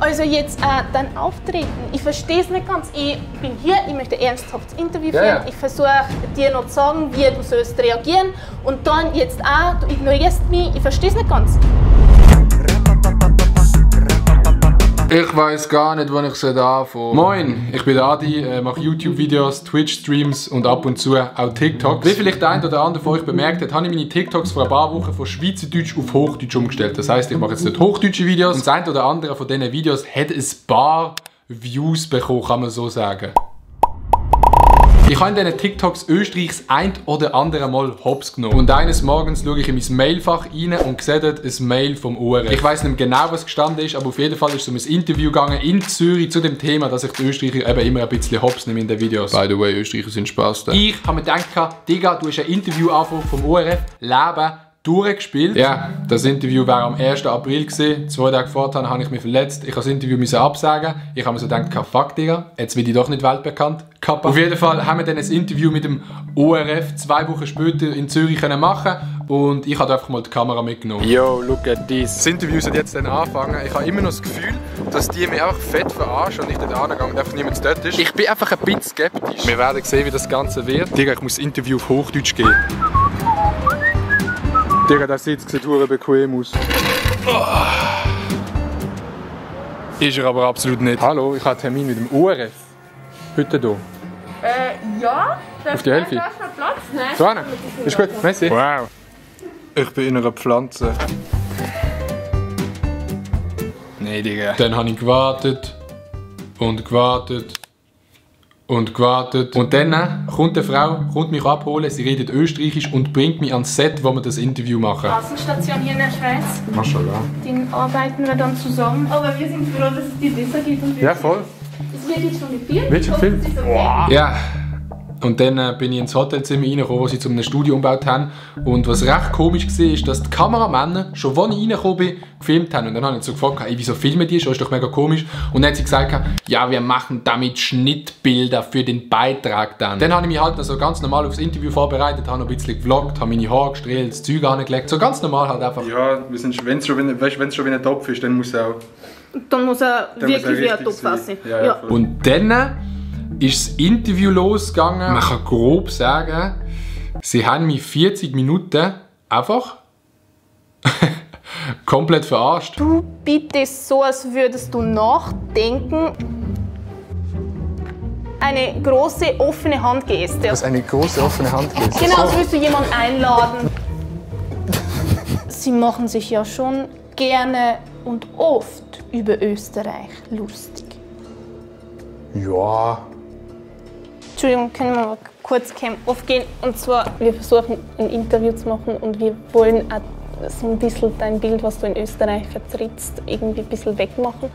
Also jetzt dein Auftreten, ich verstehe es nicht ganz. Ich bin hier, ich möchte ernsthaftes Interview führen. Ja. Ich versuche dir noch zu sagen, wie du sollst reagieren. Und dann jetzt auch, du ignorierst mich, ich verstehe es nicht ganz. Ich weiss gar nicht, wann ich anfangen soll. Moin, ich bin der Adi, mache YouTube-Videos, Twitch-Streams und ab und zu auch TikToks. Wie vielleicht der ein oder andere von euch bemerkt hat, habe ich meine TikToks vor ein paar Wochen von Schweizerdeutsch auf Hochdeutsch umgestellt. Das heisst, ich mache jetzt nicht hochdeutsche Videos. Und das ein oder andere von diesen Videos hat ein paar Views bekommen, kann man so sagen. Ich habe in diesen TikToks Österreichs ein oder andere Mal hops genommen. Und eines Morgens schaue ich in mein Mailfach rein und sehe dort ein Mail vom ORF. Ich weiss nicht mehr genau, was gestanden ist, aber auf jeden Fall ist es um ein Interview gegangen in Zürich zu dem Thema, dass ich die Österreicher eben immer ein bisschen hops nehme in den Videos. By the way, Österreicher sind Spaß da. Ich habe mir gedacht, Digga, du hast ein Interview vom ORF Leben durchgespielt. Ja, das Interview war am 1. April gewesen. 2 Tage vorher habe ich mich verletzt. Ich musste das Interview absagen. Ich habe mir so gedacht, fuck Digga, jetzt bin ich doch nicht weltbekannt. Kappa. Auf jeden Fall haben wir dann ein Interview mit dem ORF 2 Wochen später in Zürich machen und ich habe einfach mal die Kamera mitgenommen. Yo, look at this. Das Interview soll jetzt dann anfangen. Ich habe immer noch das Gefühl, dass die mich einfach fett verarschen und ich dort angehe und einfach niemand dort ist. Ich bin einfach ein bisschen skeptisch. Wir werden sehen, wie das Ganze wird. Digga, ich muss das Interview auf Hochdeutsch geben. Digga, der Sitz sieht verdammt bequem aus. Ist er aber absolut nicht. Hallo, ich habe einen Termin mit dem ORF. Heute hier. Ja, auf die Hälfte. Platz, ne? So eine? Ist gut, merci. Wow. Ich bin in einer Pflanze. Nee, Digga. Dann habe ich gewartet. Und gewartet. Und gewartet. Und dann kommt eine Frau, kommt mich abholen, sie redet Österreichisch und bringt mich ans Set, wo wir das Interview machen. Außenstation hier in der Schweiz. Maschallah. Den arbeiten wir dann zusammen. Aber wir sind froh, dass es dir besser geht. Und Ja, voll. es wird jetzt schon gefilmt. Wird schon gefilmt? Okay. Ja. Und dann bin ich ins Hotelzimmer reingekommen, wo sie zu einem Studio umgebaut haben. Und was recht komisch war, ist, dass die Kameramänner, schon als ich reingekommen bin, gefilmt haben. Und dann habe ich so gefragt, hey, wieso filmen die? Das ist doch mega komisch. Und dann hat sie gesagt, ja, wir machen damit Schnittbilder für den Beitrag dann. Dann habe ich mich halt noch so ganz normal aufs Interview vorbereitet, habe noch ein bisschen gevloggt, habe meine Haare gestrahlt, das Zeug angelegt. So ganz normal halt einfach. Ja, wenn es schon wie ein Topf ist, dann muss auch... Dann muss er wirklich wie ein Topf aussehen. Ja. Und dann ist das Interview losgegangen. Man kann grob sagen, sie haben mich 40 Minuten einfach komplett verarscht. Du bittest so, als würdest du nachdenken. Eine große offene Handgeste. Das ist eine große offene Handgeste. Genau, als würdest du jemanden einladen. Sie machen sich ja schon gerne und oft über Österreich lustig. Ja. Entschuldigung, können wir mal kurz aufgehen? Und zwar, wir versuchen ein Interview zu machen und wir wollen auch so ein bisschen dein Bild, was du in Österreich vertrittst, irgendwie ein bisschen wegmachen.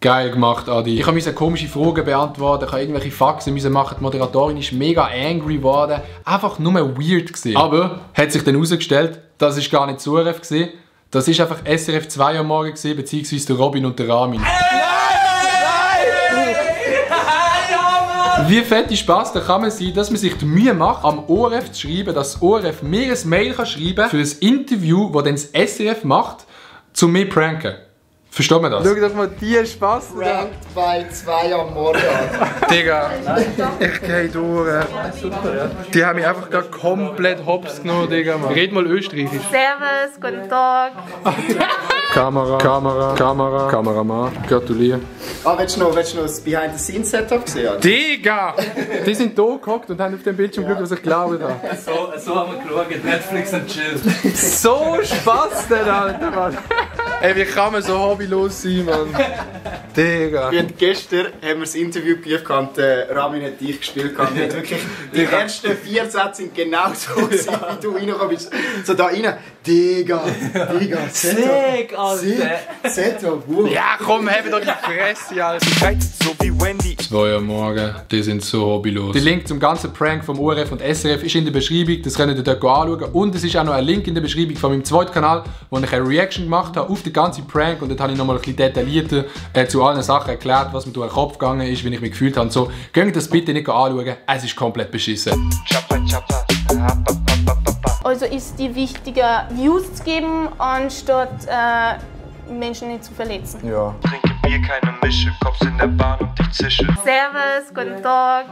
Geil gemacht, Adi. Ich musste komische Fragen beantworten, ich musste irgendwelche Faxen machen. Die Moderatorin ist mega angry geworden. Einfach nur weird gewesen. Aber hat sich dann herausgestellt, das war gar nicht SRF gewesen. Das war einfach SRF 2 am Morgen gewesen, beziehungsweise der Robin und der Ramin. Wie fette Spaß da kann man sein, dass man sich die Mühe macht, am ORF zu schreiben, dass das ORF mir ein Mail schreiben kann für ein Interview, das dann das SRF macht, um mich zu pranken. Versteht man das? Schau doch mal die Spaß. Prankt bei 2 am Morgen. Digga, ich geh durch. Die haben mich einfach gerade komplett hops genommen, Digga. Mann. Red mal Österreichisch. Servus, guten Tag. Kameramann. Gratuliere. Willst du noch das Behind-the-Scenes-Setup sehen? Digga! Die sind hier gehockt und haben auf dem Bildschirm geschaut, was ich geglaubt habe. So haben wir geschaut, Netflix und Chill. So Spaß denn, Alter, Mann. Ey, wie kann man so hobbylos sein, Mann? Digga. Gestern haben wir das Interview geprüft und Ramin hat dich gespielt. Und wirklich, die ersten 4 Sätze sind genau so, wie du reingekommen bist. So da rein. Digga, Sick, Alter. Setup, wow. Ja, komm, hab doch die Fresse, Alter. 2 Uhr morgen, die sind so hobbylos. Der Link zum ganzen Prank vom ORF und SRF ist in der Beschreibung, das könnt ihr dort anschauen. Und es ist auch noch ein Link in der Beschreibung von meinem zweiten Kanal, wo ich eine Reaction gemacht habe auf den ganzen Prank. Und dort habe ich nochmal ein bisschen detaillierter zu allen Sachen erklärt, was mir durch den Kopf gegangen ist, wie ich mich gefühlt habe und so. Könnt ihr das bitte nicht anschauen, es ist komplett beschissen. Also Also ist dir wichtiger, Views zu geben, anstatt Menschen nicht zu verletzen. Ja. Trinke Bier, keine Mische, kommst in der Bahn und ich zische. Servus, guten Tag.